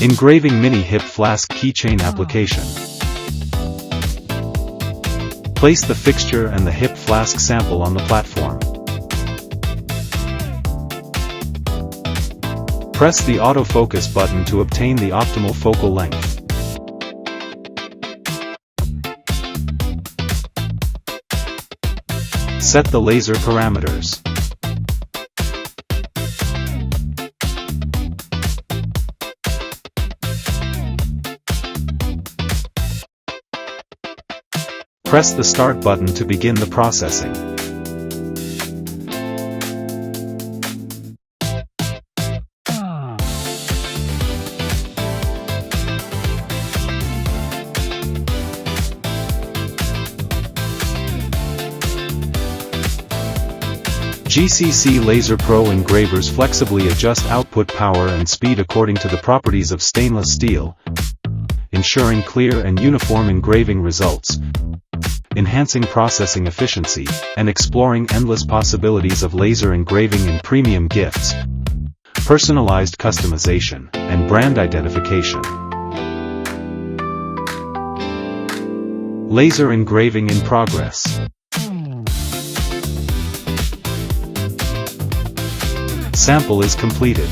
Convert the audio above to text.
Engraving Mini Hip Flask Keychain Application. Place the fixture and the hip flask sample on the platform. Press the autofocus button to obtain the optimal focal length. Set the laser parameters. Press the Start button to begin the processing. GCC LaserPro engravers flexibly adjust output power and speed according to the properties of stainless steel, ensuring clear and uniform engraving results, enhancing processing efficiency, and exploring endless possibilities of laser engraving in premium gifts, personalized customization, and brand identification. Laser engraving in progress. Sample is completed.